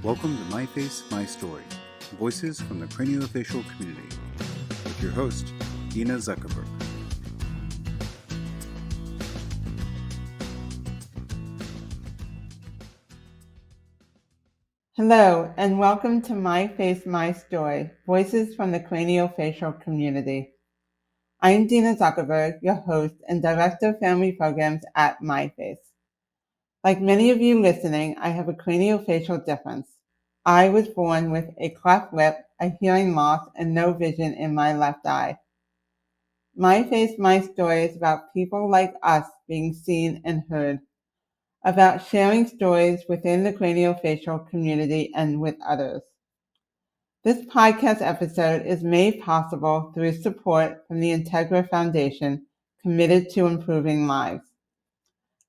Welcome to My Face, My Story, Voices from the Craniofacial Community, with your host, Dina Zuckerberg. Hello, and welcome to My Face, My Story, Voices from the Craniofacial Community. I'm Dina Zuckerberg, your host and Director of Family Programs at MyFace. Like many of you listening, I have a craniofacial difference. I was born with a cleft lip, a hearing loss, and no vision in my left eye. My Face, My Story is about people like us being seen and heard, about sharing stories within the craniofacial community and with others. This podcast episode is made possible through support from the Integra Foundation, committed to improving lives.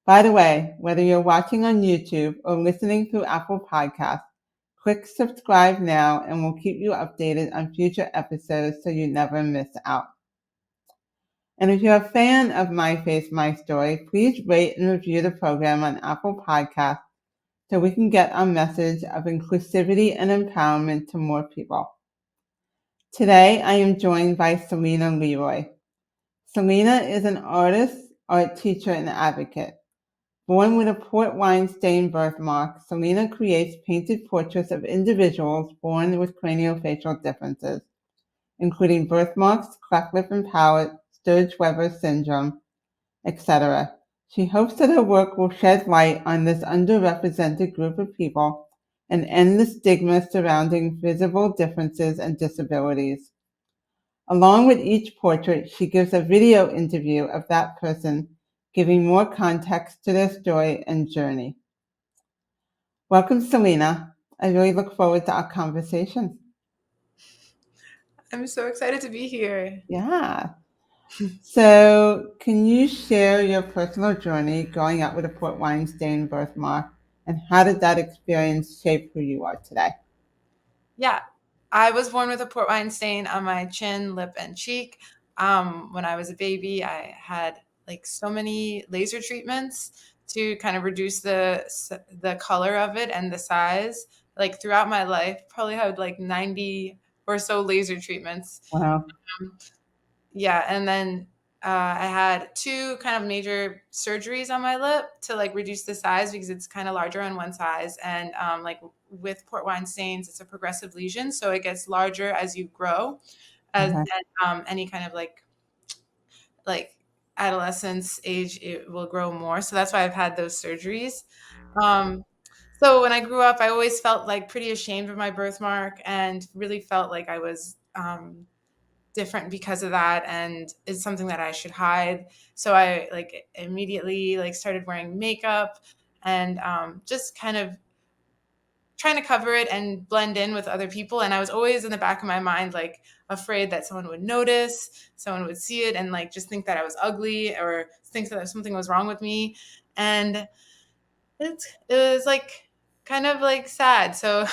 By the way, whether you're watching on YouTube or listening through Apple Podcasts, click subscribe now and we'll keep you updated on future episodes so you never miss out. And if you're a fan of My Face, My Story, please rate and review the program on Apple Podcasts so we can get our message of inclusivity and empowerment to more people. Today, I am joined by Selena Leroy. Selena is an artist, art teacher, and advocate. Born with a port wine stain birthmark, Selena creates painted portraits of individuals born with craniofacial differences, including birthmarks, cleft lip and palate, Sturge-Weber syndrome, etc. She hopes that her work will shed light on this underrepresented group of people and end the stigma surrounding visible differences and disabilities. Along with each portrait, she gives a video interview of that person, giving more context to their story and journey. Welcome, Selena. I really look forward to our conversation. I'm so excited to be here. Yeah. So, can you share your personal journey growing up with a port wine stain birthmark, and how did that experience shape who you are today? Yeah, I was born with a port wine stain on my chin, lip, and cheek. When I was a baby, I had like so many laser treatments to kind of reduce the color of it and the size. Like throughout my life, probably had like 90 or so laser treatments. Wow. Um, yeah, and then I had two kind of major surgeries on my lip to like reduce the size because it's kind of larger on one size. And like with port wine stains, it's a progressive lesion, so it gets larger as you grow, as Okay. any kind of like adolescence age, it will grow more. So that's why I've had those surgeries. Um, so when I grew up, I always felt like pretty ashamed of my birthmark and really felt like I was different because of that, and it's something that I should hide. So I like immediately like started wearing makeup and just kind of trying to cover it and blend in with other people. And I was always in the back of my mind like afraid that someone would notice, someone would see it and like just think that I was ugly or think that something was wrong with me. And it was like kind of like sad. So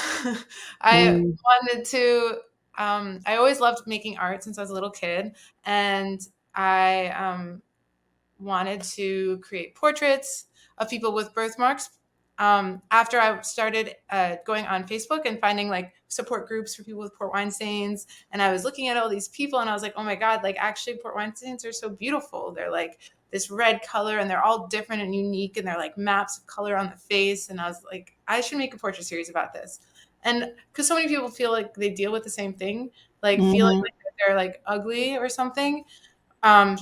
I Mm, wanted to. I always loved making art since I was a little kid, and I wanted to create portraits of people with birthmarks. After I started going on Facebook and finding like support groups for people with port wine stains, and I was looking at all these people, and I was like, oh my god, like actually port wine stains are so beautiful. They're like this red color, and they're all different and unique, and they're like maps of color on the face. And I was like, I should make a portrait series about this. And because so many people feel like they deal with the same thing, like feeling mhm. like they're like ugly or something. Um,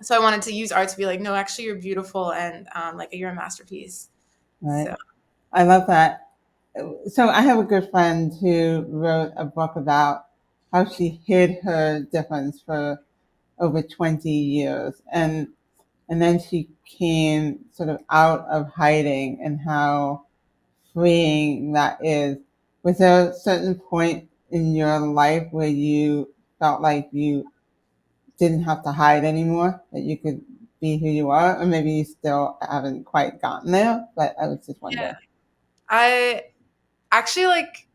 so I wanted to use art to be like, no, actually, you're beautiful and like you're a masterpiece. Right. So I love that. So I have a good friend who wrote a book about how she hid her difference for over 20 years, and then she came sort of out of hiding, and how freeing that is. Was there a certain point in your life where you felt like you didn't have to hide anymore, that you could be who you are? Or maybe you still haven't quite gotten there, but I was just yeah, wondering. I actually like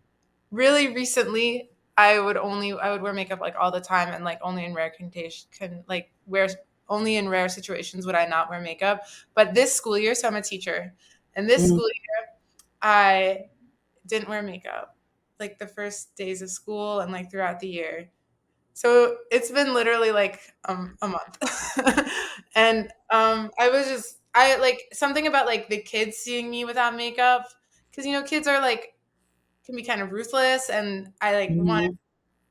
really recently. I would wear makeup like all the time and like only in rare condition can like wear only in rare situations would I not wear makeup. But this school year, so I'm a teacher, and this Mm, school year I didn't wear makeup like the first days of school and like throughout the year. So it's been literally like a month. And I was just I like something about like the kids seeing me without makeup, because kids are like can be kind of ruthless, and I like want to Mhm.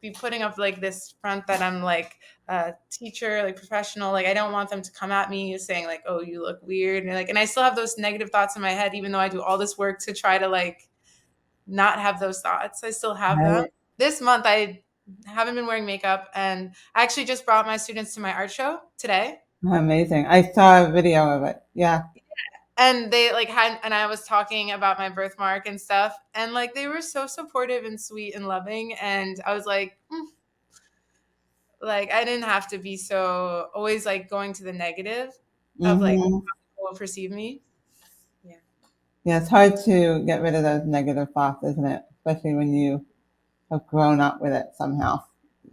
be putting up like this front that I'm like a teacher, like professional. Like I don't want them to come at me saying like, "Oh, you look weird," and I still have those negative thoughts in my head, even though I do all this work to try to like not have those thoughts. I still have them. Right. This month, I haven't been wearing makeup, and I actually just brought my students to my art show today. Amazing. I saw a video of it. Yeah. And they like had, and I was talking about my birthmark and stuff, and like they were so supportive and sweet and loving, and I was like I didn't have to be so always like going to the negative of like Hmm. how people will perceive me. Yeah. Yeah, it's hard to get rid of those negative thoughts, isn't it? Especially when you have grown up with it somehow.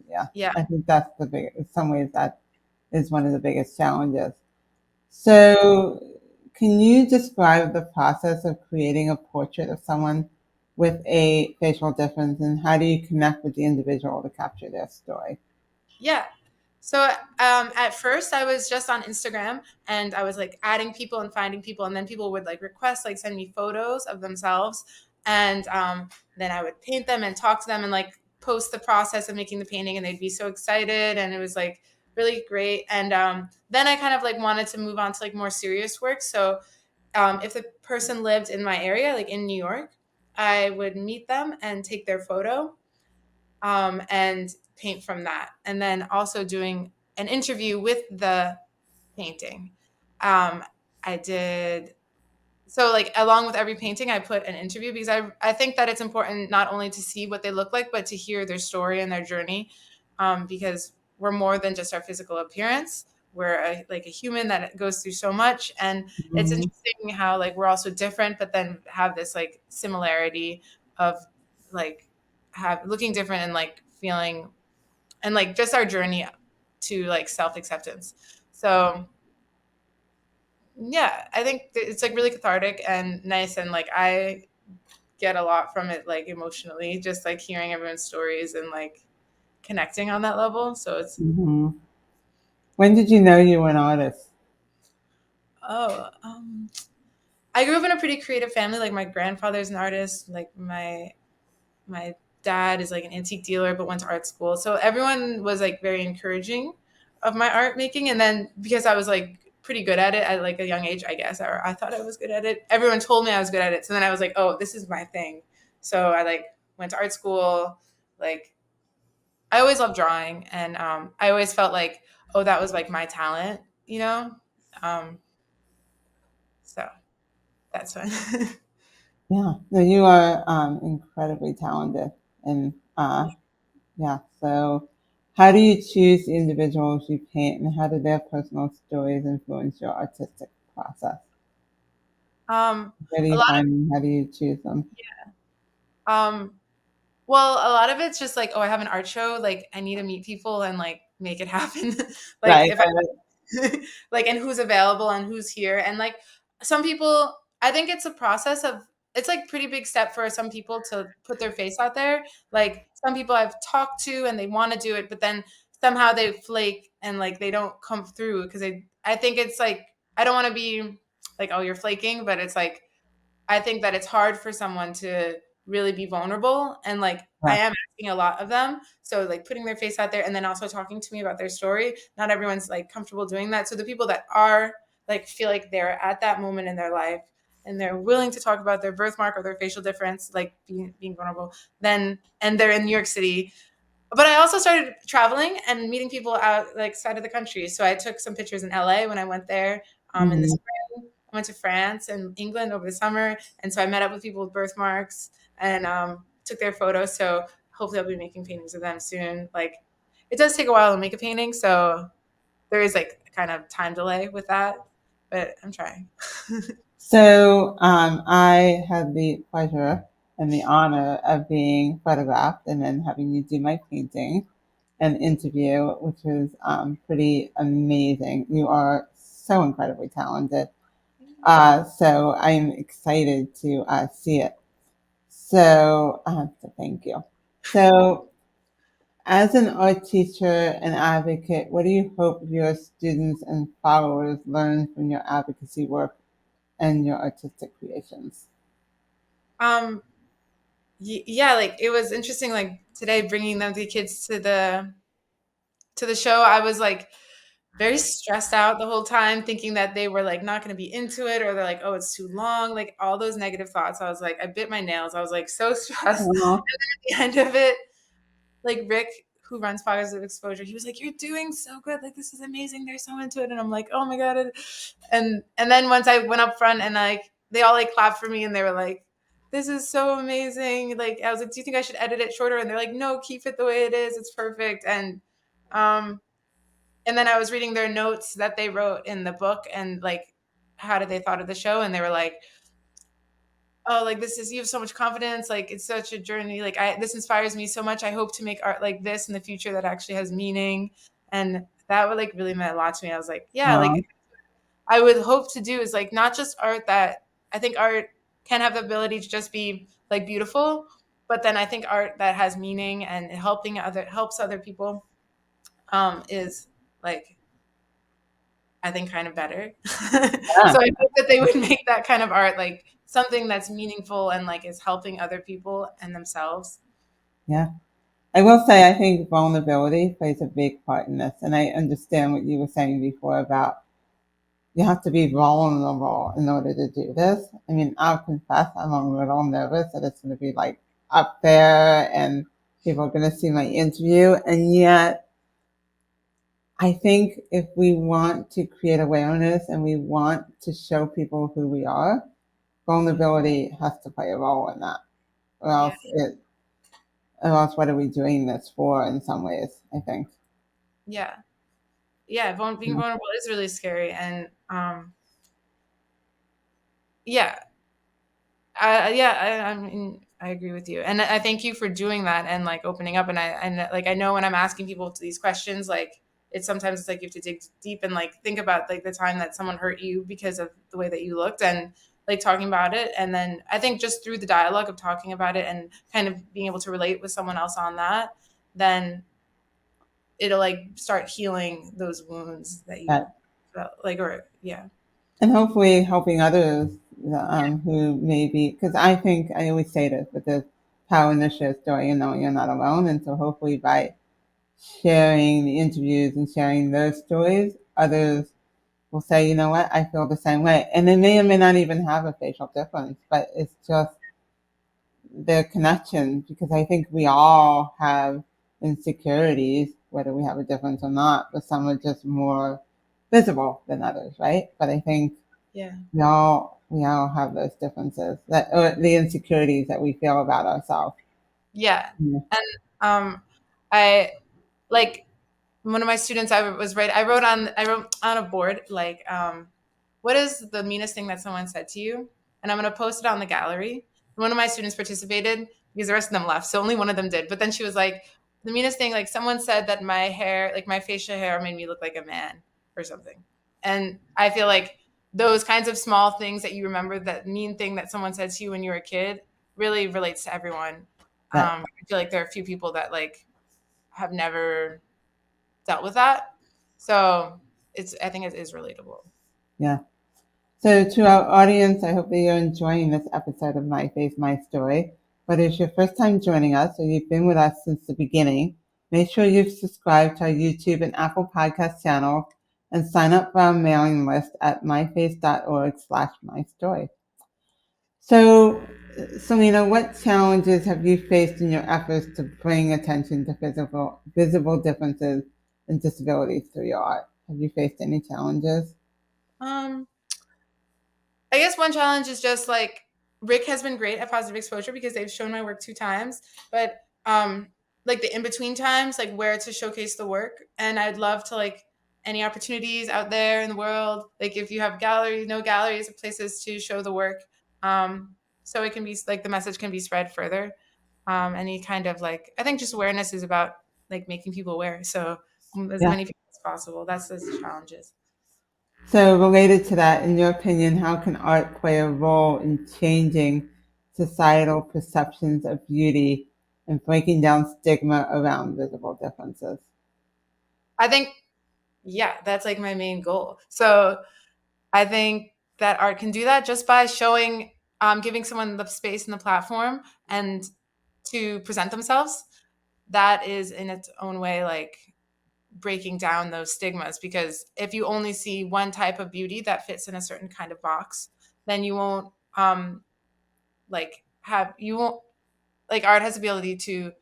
Yeah, Yeah. I think that's the big. In some ways, that is one of the biggest challenges. So, can you describe the process of creating a portrait of someone with a facial difference, and how do you connect with the individual to capture their story? Yeah. So at first I was just on Instagram, and I was like adding people and finding people, and then people would like request like send me photos of themselves, and then I would paint them and talk to them and like post the process of making the painting, and they'd be so excited, and it was like really great. And then I kind of like wanted to move on to like more serious work. So if the person lived in my area, like in New York, I would meet them and take their photo, and paint from that. And then also doing an interview with the painting. Um, I did so like along with every painting, I put an interview, because I think that it's important not only to see what they look like, but to hear their story and their journey, because we're more than just our physical appearance. We're like a human that goes through so much, and it's Mhm. interesting how like we're also different, but then have this like similarity of like have looking different and like feeling, and like just our journey to like self acceptance. So yeah, I think it's like really cathartic and nice, and like I get a lot from it, like emotionally, just like hearing everyone's stories and like connecting on that level. So it's Mhm. When did you know you were an artist? oh, I grew up in a pretty creative family. Like my grandfather's an artist. Like my dad is like an antique dealer, but went to art school. So everyone was like very encouraging of my art making. And then because I was like pretty good at it at like a young age, I guess, or I thought I was good at it. Everyone told me I was good at it. So then I was like, oh, this is my thing. So I like went to art school. Like I always loved drawing, and I always felt like, oh, that was like my talent, you know. Um, so that's fun. Yeah, no, you are incredibly talented, and yeah. So, how do you choose the individuals you paint, and how do their personal stories influence your artistic process? Where do A you lot find them? How do you choose them? of well, a lot of it's just like, oh, I have an art show, like I need to meet people and like make it happen. Like Right, if right, I like, and who's available and who's here. And like some people, I think it's a process of, it's like pretty big step for some people to put their face out there. Like some people I've talked to and they want to do it, but then somehow they flake and like they don't come through, because I think it's like I don't want to be like, oh, you're flaking, but it's like I think that it's hard for someone to really be vulnerable, and like I right, am asking a lot of them. So like putting their face out there and then also talking to me about their story. Not everyone's like comfortable doing that. So the people that are like feel like they're at that moment in their life and they're willing to talk about their birthmark or their facial difference, like being vulnerable, then and they're in New York City. But I also started traveling and meeting people out like side of the country. So I took some pictures in LA when I went there in the hmm spring. I went to France and England over the summer, and so I met up with people with birthmarks and took their photos. So hopefully, I'll be making paintings of them soon. Like it does take a while to make a painting, so there is like kind of time delay with that, but I'm trying. So, I had the pleasure and the honor of being photographed and then having you do my painting and interview, which was pretty amazing. You are so incredibly talented. So I'm excited to see it. So thank you. So, as an art teacher and advocate, what do you hope your students and followers learn from your advocacy work and your artistic creations? Um, yeah, like it was interesting. Like today, bringing the kids to the show, I was like very stressed out the whole time, thinking that they were like not going to be into it, or they're like, oh, it's too long, like all those negative thoughts. I was like, I bit my nails. I was like so stressed. Oh, And then at the end of it, like Rick, who runs Positive Exposure, he was like, "You're doing so good. Like this is amazing. They're so into it." And I'm like, "Oh my god!" And then once I went up front and like they all like clapped for me and they were like, "This is so amazing." Like I was like, "Do you think I should edit it shorter?" And they're like, "No, keep it the way it is. It's perfect." Um and then I was reading their notes that they wrote in the book and like how did they thought of the show, and they were like, oh, like this is, you have so much confidence, like it's such a journey, like I, this inspires me so much, I hope to make art like this in the future that actually has meaning. And that would like really meant a lot to me. I was like, yeah, like oh, I would hope to do is like not just art that, I think art can have the ability to just be like beautiful, but then I think art that has meaning and helps other people is like, I think kind of better. yeah, So I hope that they would make that kind of art like something that's meaningful and like is helping other people and themselves. yeah. I will say I think vulnerability plays a big part in this, and I understand what you were saying before about you have to be vulnerable in order to do this. I mean, I'll confess I'm a little nervous that it's going to be like up there and people are going to see my interview. And yet, I think if we want to create awareness and we want to show people who we are, vulnerability has to play a role in that. Or Yeah. else or else what are we doing this for in some ways, I think. Yeah. Yeah. Being Yeah. vulnerable is really scary. And yeah, I mean, I agree with you. And I thank you for doing that and like opening up. And like, I know when I'm asking people these questions, like it's sometimes it's like you have to dig deep and like think about like the time that someone hurt you because of the way that you looked and like talking about it. And then I think just through the dialogue of talking about it and kind of being able to relate with someone else on that, then it'll like start healing those wounds that you But felt like, or yeah. and hopefully helping others who may be, because I think I always say this, but there's power in the share story and knowing you're not alone. And so hopefully by sharing the interviews and sharing those stories, others will say, you know what, I feel the same way. And they may or may not even have a facial difference, but it's just their connection, because I think we all have insecurities, whether we have a difference or not, but some are just more visible than others, right? But I think Yeah. we all have those differences, that or the insecurities that we feel about ourselves. Yeah. Yeah. And I like one of my students, I wrote on a board like what is the meanest thing that someone said to you, and I'm going to post it on the gallery. One of my students participated because the rest of them left, so only one of them did, but then she was like, the meanest thing, like someone said that my hair, like my facial hair made me look like a man or something. And I feel like those kinds of small things that you remember, that mean thing that someone said to you when you were a kid, really relates to everyone. That I feel like there are a few people that like have never dealt with that. So I think it is relatable. yeah. So to our audience, I hope that you're enjoying this episode of My Face, My Story. Whether it's your first time joining us or you've been with us since the beginning, make sure you've subscribed to our YouTube and Apple Podcast channel and sign up for our mailing list at myface.org/mystory. So, Selena, what challenges have you faced in your efforts to bring attention to visible differences and disabilities through your art? Have you faced any challenges? Um, I guess one challenge is just like Rick has been great at Positive Exposure because they've shown my work 2 times, but like the in between times, like where to showcase the work, and I'd love to like any opportunities out there in the world, like if you have galleries, no galleries, places to show the work, so it can be like the message can be spread further. Any kind of like, I think just awareness is about like making people aware, so as Yeah. many people as possible. That's the challenges. So, related to that, in your opinion, how can art play a role in changing societal perceptions of beauty and breaking down stigma around visible differences. I think, yeah, that's like my main goal. So I think that art can do that just by showing, giving someone the space and the platform and to present themselves. That is in its own way like breaking down those stigmas, because if you only see one type of beauty that fits in a certain kind of box, then you won't you won't like art has the ability to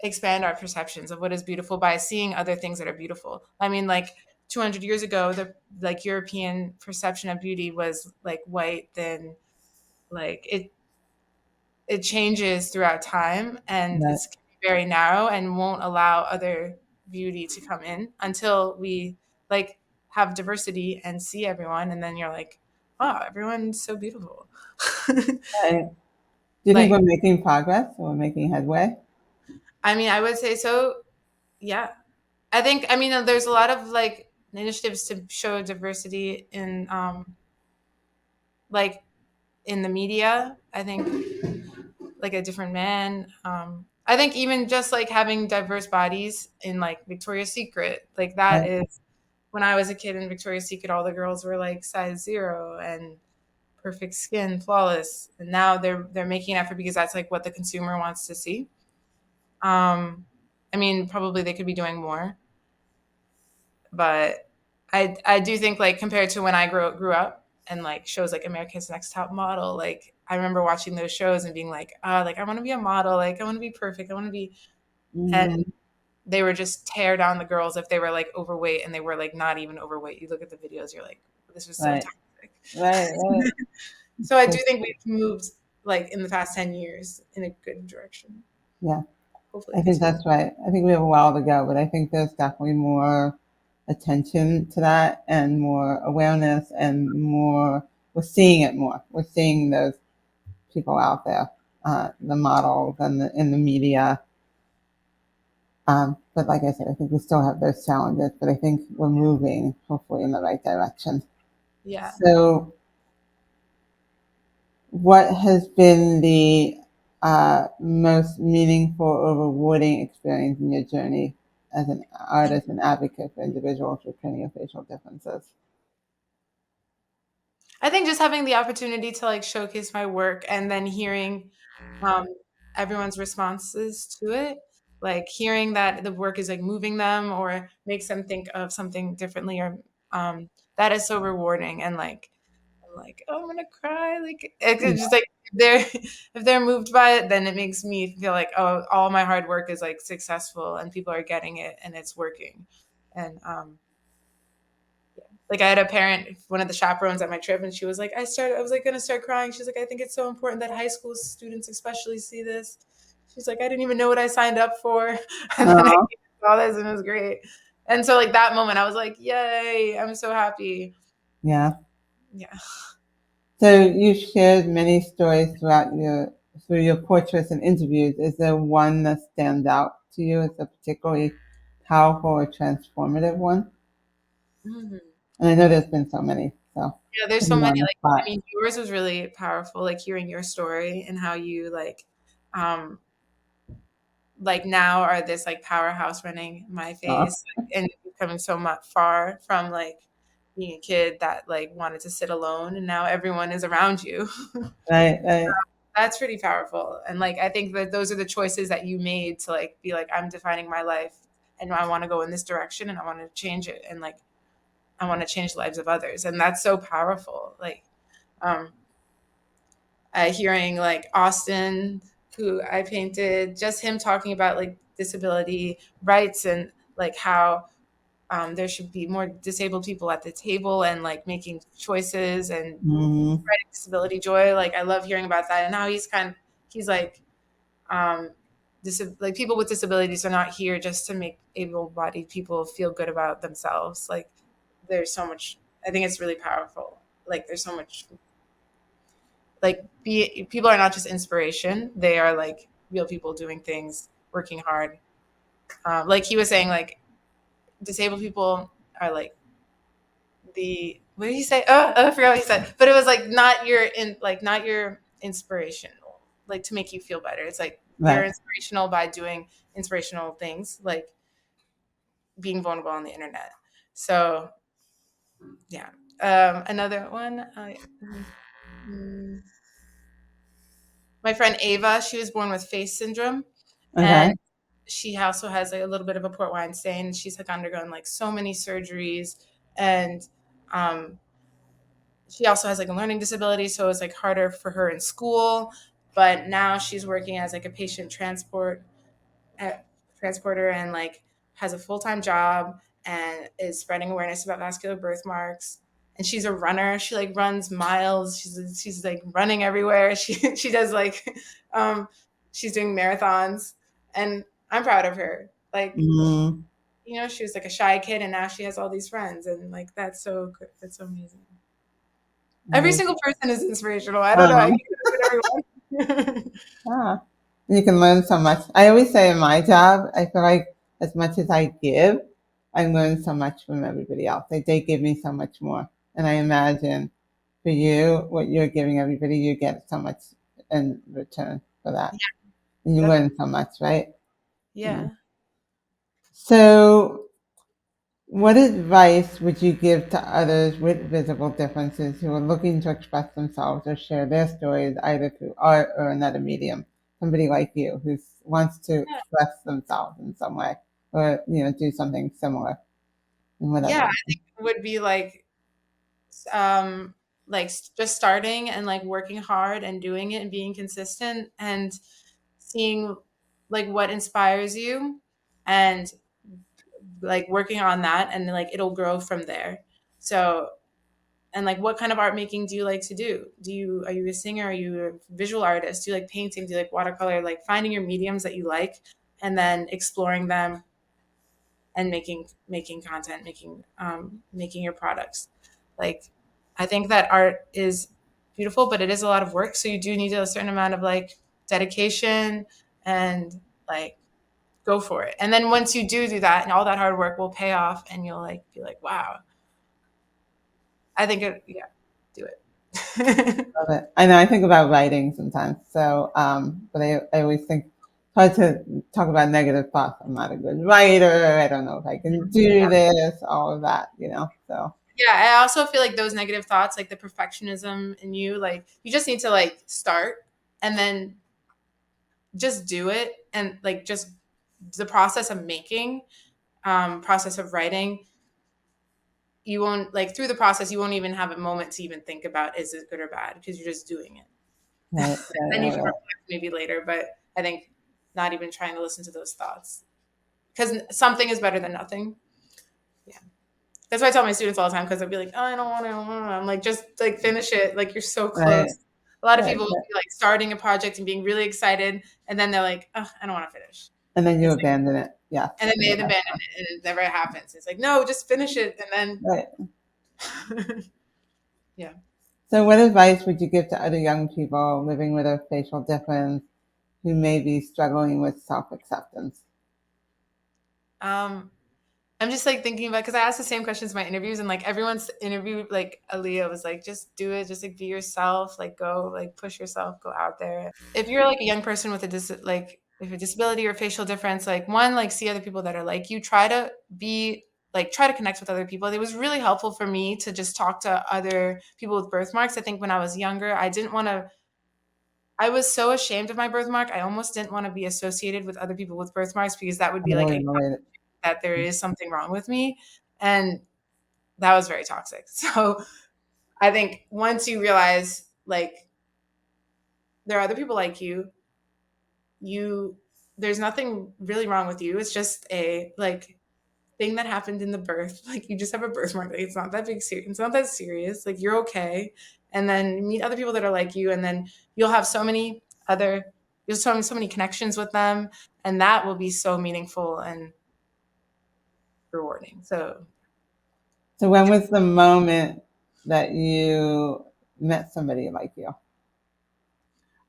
expand our perceptions of what is beautiful by seeing other things that are beautiful. I mean, like 200 years ago, the like European perception of beauty was like white, then like it changes throughout time, and Right. it's very narrow and won't allow other beauty to come in until we like have diversity and see everyone, and then you're like, wow, everyone's so beautiful. Right. Do you think Like, we're making progress or making headway? I mean, I would say so. Yeah. I think, I mean, there's a lot of like initiatives to show diversity in like in the media. I think like a different man. I think even just like having diverse bodies in like Victoria's Secret, like that Right. is when I was a kid in Victoria's Secret, all the girls were like size 0 and perfect skin, flawless. And now they're making an effort because that's like what the consumer wants to see. I mean, probably they could be doing more, but I do think like compared to when I grew up and like shows like America's Next Top Model, like I remember watching those shows and being like I want to be a model, like I want to be perfect, I want to be, and Mm-hmm. they were just tear down the girls if they were like overweight, and they were like not even overweight. You look at the videos, you're like, this was so Right. toxic. Right. Right. So I do think we've moved like in the past 10 years in a good direction. Yeah. Hopefully I it think continues. that's right. I think we have a while to go, but I think there's definitely more attention to that and more awareness and more, we're seeing it more. We're seeing those people out there, the models and in the media. But like I said, I think we still have those challenges, but I think we're moving hopefully in the right direction. Yeah. So, what has been the most meaningful or rewarding experience in your journey as an artist and advocate for individuals with craniofacial differences? I think just having the opportunity to like showcase my work and then hearing um, everyone's responses to it, like hearing that the work is like moving them or makes them think of something differently, or that is so rewarding. And like I'm like, oh, I'm gonna cry. Like it's just like they're if they're moved by it, then it makes me feel like, oh, all my hard work is like successful and people are getting it and it's working. And like I had a parent, one of the chaperones at my trip, and she was like, I was like gonna start crying. She's like, I think it's so important that high school students especially see this. She's like, I didn't even know what I signed up for. And then I Oh, saw this and it was great. And so like that moment I was like, yay, I'm so happy. yeah. Yeah. So you've shared many stories through your portraits and interviews. Is there one that stands out to you as a particularly powerful or transformative one? Mhm. And I know there's been so many, so Yeah, there's so putting you many. on the Like, I spot. mean, yours was really powerful, like hearing your story and how you um like now are this like powerhouse running my Oh, face, like, and coming so much far from like being a kid that like wanted to sit alone, and now everyone is around you. right, right. That's pretty powerful. And like I think that those are the choices that you made to like be like, I'm defining my life and I want to go in this direction and I want to change it, and like I want to change the lives of others. And that's so powerful. Like um hearing like Austin, who I painted, just him talking about like disability rights and like how there should be more disabled people at the table and like making choices and Mm-hmm. spreading disability joy. Like I love hearing about that, and how he's like um, like people with disabilities are not here just to make able-bodied people feel good about themselves. Like there's so much. I think it's really powerful. Like there's so much. Like people are not just inspiration; they are like real people doing things, working hard. Like he was saying, like disabled people are like what did he say? Oh, I forgot what he said. But it was like not your inspiration. like to make you feel better. It's like they're Right. inspirational by doing inspirational things, like being vulnerable on the internet. So yeah. Another one. Mm, my friend Ava, she was born with face syndrome, Okay. and she also has like a little bit of a port wine stain. She's like undergone like so many surgeries, and um, she also has like a learning disability, so it's like harder for her in school. But now she's working as like a patient uh, transporter, and like has a full-time job and is spreading awareness about vascular birthmarks. And she's a runner. She like runs miles. She's like running everywhere. She does like um she's doing marathons, and I'm proud of her. Like, Mm, she was like a shy kid, and now she has all these friends, and like that's so good. That's so amazing. Every right. single person is inspirational. I don't know. I can't look at everyone. Ah, you can learn so much. I always say in my job, I feel like as much as I give, I learn so much from everybody else. Like they give me so much more. And I imagine for you, what you're giving everybody, you get so much in return for that. Yeah, And you learn definitely. so much, right? Yeah. Yeah. So, what advice would you give to others with visible differences who are looking to express themselves or share their stories either through art or another medium? Somebody like you who wants to express themselves in some way or do something similar in Yeah, whatever. I think it would be um just starting and like working hard and doing it and being consistent and seeing like what inspires you, and like working on that, and like it'll grow from there. So, and like what kind of art making do you like to do? Are you a singer? Are you a visual artist? Do you like painting? Do you like watercolor? Like finding your mediums that you like and then exploring them and making content, making your products. Like, I think that art is beautiful, but it is a lot of work. So you do need a certain amount of like dedication and like go for it. And then once you do that, and all that hard work will pay off, and you'll like be like, wow, I think yeah, do it. Love it. I know I think about writing sometimes. So, but I always think try to talk about negative thoughts. I'm not a good writer. I don't know if I can do this, all of that. So, Yeah, I also feel like those negative thoughts, like the perfectionism in you, like you just need to like start and then just do it, and like just the process of making, process of writing, you won't like through the process you won't even have a moment to even think about is it good or bad, because you're just doing it. right, right, Then you right, can right. reflect maybe later, but I think not even trying to listen to those thoughts, because something is better than nothing. Yeah, that's why I tell my students all the time, because they'll be like, oh, I don't want to. I'm like, just like finish it, like you're so Right, close. A lot of right, people will right. be like starting a project and being really excited, and then they're like, oh, I don't want to finish. And then you It's like, abandon it. Yes. and then they Yeah, abandon it, and it never happens. It's like, no, just finish it, and right. then yeah. So, what advice would you give to other young people living with a facial difference who may be struggling with self acceptance? Um, I'm just like thinking about, because I asked the same questions in my interviews, and like everyone's interview, like Aaliyah was like, just do it, just like be yourself, like go, like push yourself, go out there. If you're like a young person with with a disability or facial difference, like one, like see other people that are like you, try to connect with other people. It was really helpful for me to just talk to other people with birthmarks. I think when I was younger, I was so ashamed of my birthmark. I almost didn't want to be associated with other people with birthmarks, because that would be like Totally related. that there is something wrong with me. And that was very toxic. So I think once you realize like there are other people like you there's nothing really wrong with you. It's just a like thing that happened in the birth. Like you just have a birthmark. Like it's not that it's not that serious. Like you're okay. And then meet other people that are like you, and then you'll have so many connections with them, and that will be so meaningful and rewarding. So So, when was the moment that you met somebody like you?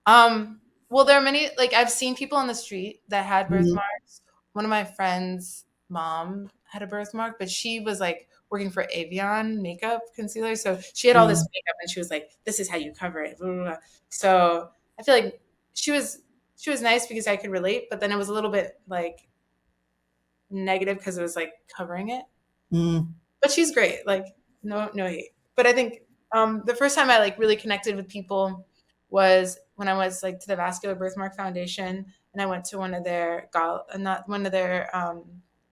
Um, well, there are many, like I've seen people on the street that had Mhm. birthmarks. One of my friends' mom had a birthmark, but she was like working for Avion makeup concealer. So she had all this Mm, makeup, and she was like, this is how you cover it. Blah, blah, blah. So I feel like she was nice because I could relate, but then it was a little bit like negative because it was like covering it. Mm. But she's great. Like no hate. But I think the first time I like really connected with people was when I was like to the Vascular Birthmark Foundation, and I went to one of their not one of their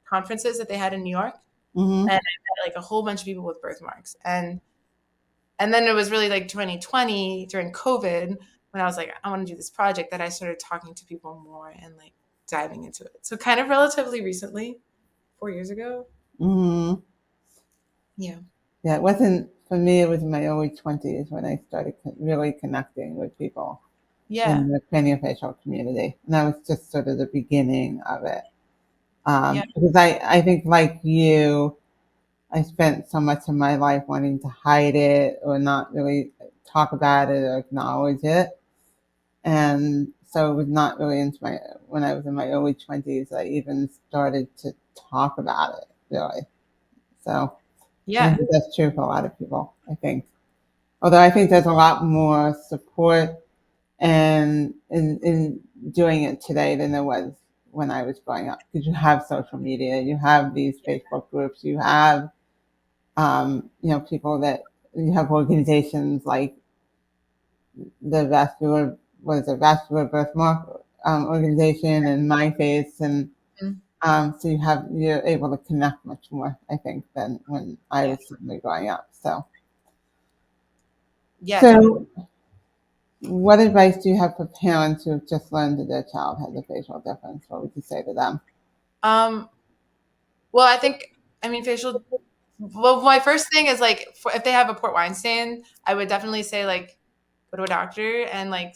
conferences that they had in New York, Mm-hmm. and I met like a whole bunch of people with birthmarks, and then it was really like 2020 during COVID when I was like, I want to do this project, that I started talking to people more and like diving into it. So kind of relatively recently, 4 years ago. Mm-hmm. Yeah. Yeah, it wasn't for me. It was in my early 20s when I started really connecting with people Yeah. in the craniofacial community, and that was just sort of the beginning of it. Yeah. Because I think like you, I spent so much of my life wanting to hide it or not really talk about it or acknowledge it. And so it was not really into my, when I was in my early 20s, I even started to talk about it, really. So I Yeah. think that's true for a lot of people, I think. Although I think there's a lot more support and in doing it today than there was when I was growing up, because you have social media, you have these Facebook groups, you have people that you have organizations like the vascular, what is it, vascular birthmark organization and MyFace, and Mm. so you're able to connect much more, I think, than when I Yeah. was suddenly growing up. So, Yeah, definitely. so what advice do you have for parents who have just learned that their child has a facial difference? What would you say to them? Um, well, I think, I mean, facial. Well, my first thing is like, if they have a port wine stain, I would definitely say like, go to a doctor and like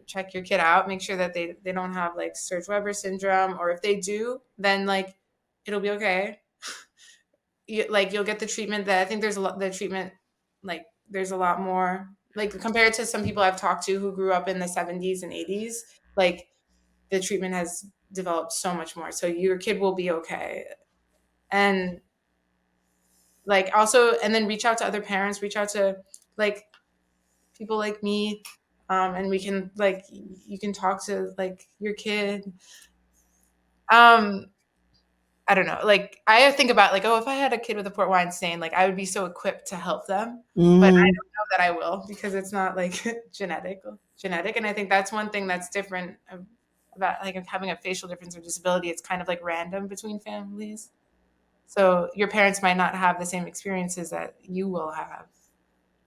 check your kid out, make sure that they don't have like Sturge-Weber syndrome, or if they do, then like it'll be okay. You'll get the treatment that I think there's a lot. The treatment, like there's a lot more like compared to some people I've talked to who grew up in the 70s and 80s. Like the treatment has developed so much more, so your kid will be okay. And like also, and then reach out to other parents, reach out to like people like me, and we can like you can talk to like your kid. um I don't know, like I think about like, oh, if I had a kid with a port wine stain, like I would be so equipped to help them, but I Mm, don't know that I will because it's not like genetic. And I think that's one thing that's different about like having a facial difference or disability. It's kind of like random between families. So your parents might not have the same experiences that you will have.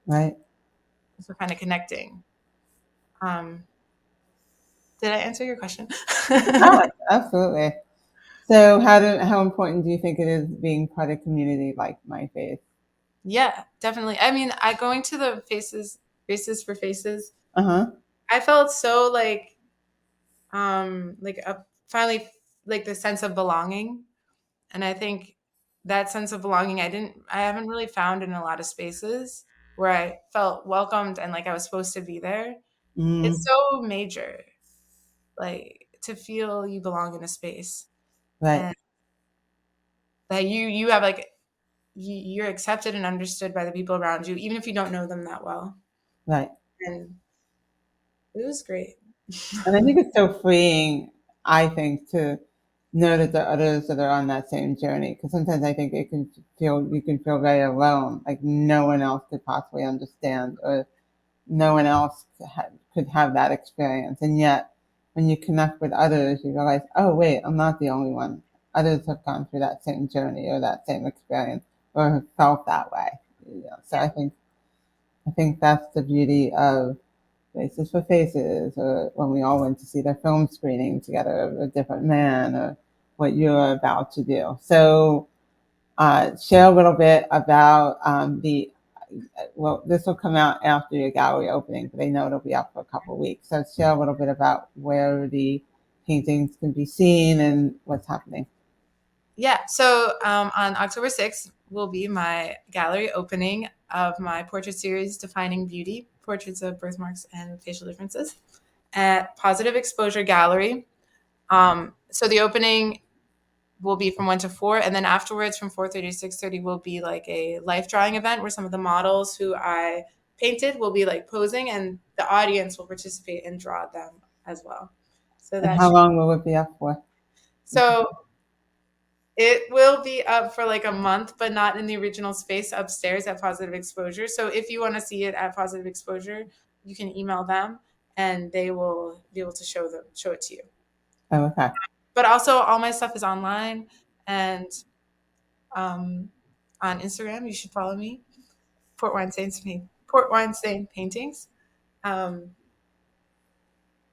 right. So kind of connecting. Um, did I answer your question? Yeah, absolutely. So, how important do you think it is being part of a community like MyFace? Yeah, definitely. I mean, I going to the faces for faces. Uh huh. I felt so like finally like the sense of belonging, and I think that sense of belonging I haven't really found in a lot of spaces where I felt welcomed and like I was supposed to be there. It's Mm, so major, like to feel you belong in a space right. and that you have like you're accepted and understood by the people around you, even if you don't know them that well. Right. And it was great. And I think it's so freeing, I think, to know that there are others that are on that same journey. Because sometimes I think you can feel very alone, like no one else could possibly understand, or no one else could have that experience. And yet, when you connect with others, you realize, oh, wait, I'm not the only one. Others have gone through that same journey or that same experience or have felt that way. So Yeah. I think that's the beauty of Faces for Faces, or when we all went to see the film screening together of A Different Man, or what you're about to do. So, share a little bit about well, this will come out after your gallery opening, but I know it'll be up for a couple of weeks. So, share a little bit about where the paintings can be seen and what's happening. Yeah. So on October 6th will be my gallery opening of my portrait series, Defining Beauty, Portraits of Birthmarks and Facial Differences, at Positive Exposure Gallery. So the opening will be from 1 to 4, and then afterwards from 4:30 to 6:30 will be like a life drawing event where some of the models who I painted will be like posing, and the audience will participate and draw them as well. So And that how long will it be up for? so it will be up for like a month, but not in the original space upstairs at Positive Exposure. So if you want to see it at Positive Exposure, you can email them and they will be able to show it to you. Oh, okay. But also all my stuff is online and on Instagram. You should follow me, Port Wine Stain Paintings, and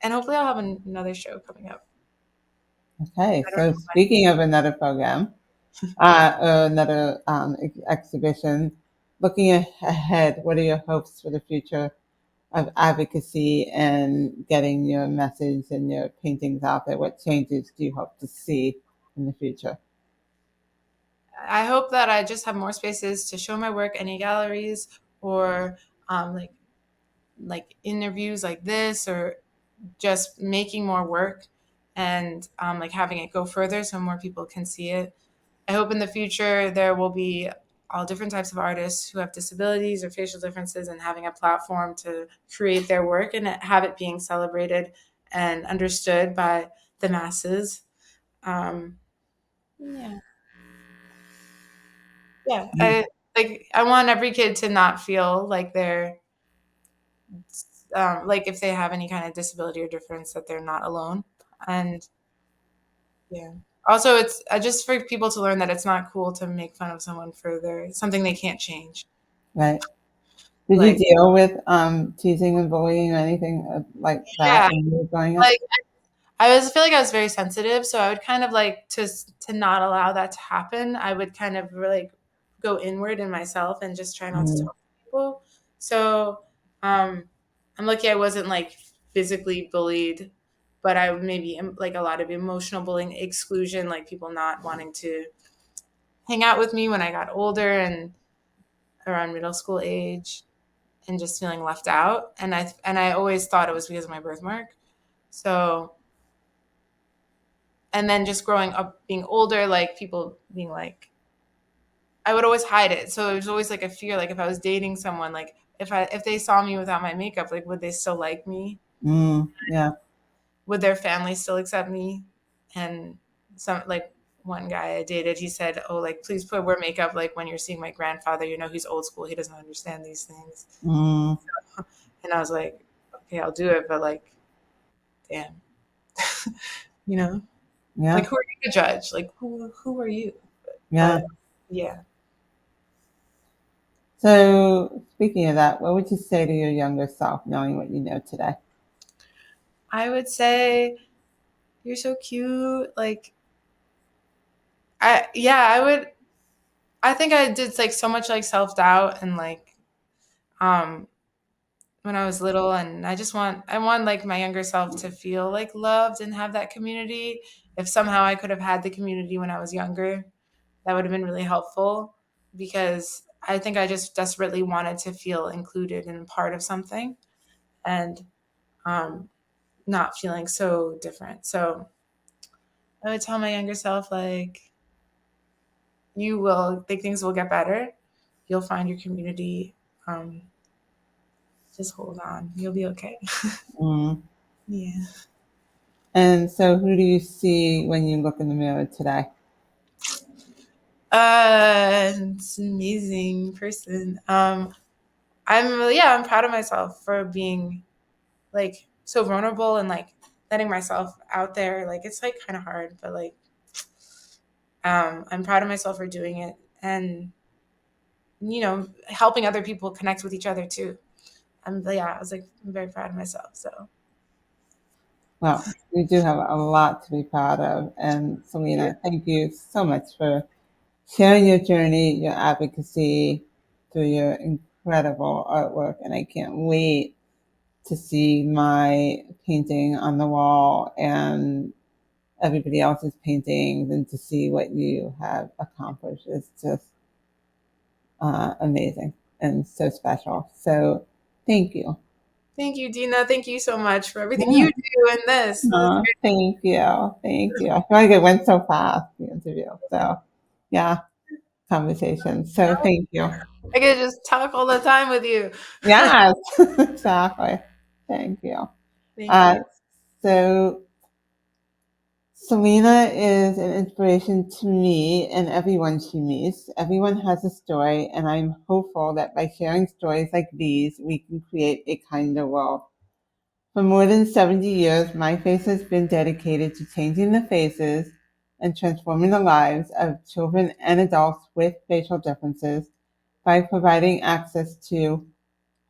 hopefully I'll have another show coming up. Okay. I don't So know. speaking of another program, another exhibition, looking ahead, what are your hopes for the future of advocacy and getting your message and your paintings out there? What changes do you hope to see in the future? I hope that I just have more spaces to show my work, any galleries or like interviews like this, or just making more work and like having it go further so more people can see it. I hope in the future there will be all different types of artists who have disabilities or facial differences and having a platform to create their work and have it being celebrated and understood by the masses. Yeah. Yeah. I want every kid to not feel like they're like if they have any kind of disability or difference that they're not alone. And yeah. Also, it's just for people to learn that it's not cool to make fun of someone for their something they can't change. Right. Did you Like, deal with teasing and bullying or anything like that yeah, when you were growing up? like feel like I was very sensitive, so I would kind of like to not allow that to happen. I would kind of like go inward in myself and just try not to Mm, talk to people. So, I'm lucky I wasn't like physically bullied, but I would maybe like a lot of emotional bullying, exclusion, like people not wanting to hang out with me when I got older and around middle school age, and just feeling left out. And I always thought it was because of my birthmark. So, and then just growing up, being older, like people being like, I would always hide it. So it was always like a fear, like if I was dating someone, like if they saw me without my makeup, like would they still like me? yeah. Would their family still accept me? And some like one guy I dated, he said, "Oh, like please wear makeup. Like when you're seeing my grandfather, he's old school. He doesn't understand these things." Mm, And I was like, "Okay, I'll do it," but like, damn, you know, like yeah. who are you to judge? Like who are you? Yeah. But yeah, So speaking of that, what would you say to your younger self, knowing what you know today? I would say you're so cute. Like I would. I think I did like so much like self doubt and like um when I was little, and I want like my younger self to feel like loved and have that community. If somehow I could have had the community when I was younger, that would have been really helpful, because I think I just desperately wanted to feel included and part of something, and um not feeling so different. So I would tell my younger self like you will think things will get better. You'll find your community. Um just hold on. You'll be okay. Mm. Yeah. And so, who do you see when you look in the mirror today? It's an amazing person. I'm proud of myself for being like so vulnerable and like letting myself out there. Like it's like kind of hard, but like I'm proud of myself for doing it, and helping other people connect with each other too. I was like I'm very proud of myself. So Well, you do have a lot to be proud of. And yeah. Selena, thank you so much for sharing your journey, your advocacy through your incredible artwork. And I can't wait to see my painting on the wall and everybody else's paintings and to see what you have accomplished. It's just amazing and so special. So thank you. Thank you, Dina. Thank you so much for everything Yeah. you do in this. That's great. Thank you. Thank you. I feel like it went so fast, the interview. So, yeah, conversation. So, thank you. I could just talk all the time with you. Yes, exactly. Thank you. Thank Uh, you. So Selena is an inspiration to me and everyone she meets. Everyone has a story, and I'm hopeful that by sharing stories like these, we can create a kinder world. For more than 70 years, MyFace has been dedicated to changing the faces and transforming the lives of children and adults with facial differences by providing access to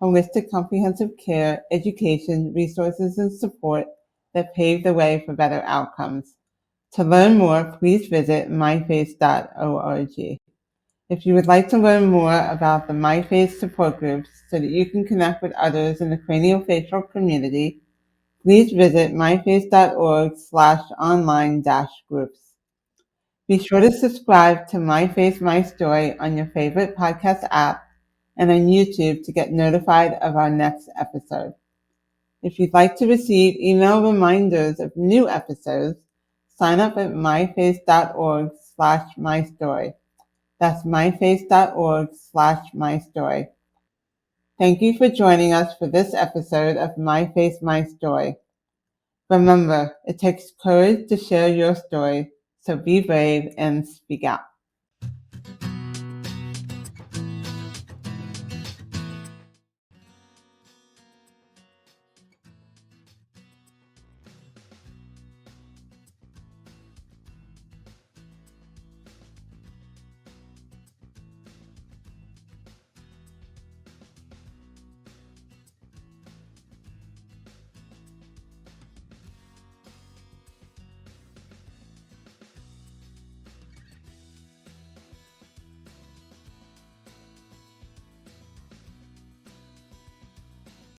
holistic comprehensive care, education, resources, and support that pave the way for better outcomes. To learn more, please visit myface.org. If you would like to learn more about the MyFace support groups so that you can connect with others in the craniofacial community, please visit myface.org/online-groups. Be sure to subscribe to MyFace My Story on your favorite podcast app and on YouTube to get notified of our next episode. If you'd like to receive email reminders of new episodes, sign up at myface.org/mystory. That's myface.org/mystory. Thank you for joining us for this episode of MyFace My Story. Remember, it takes courage to share your story, so be brave and speak out.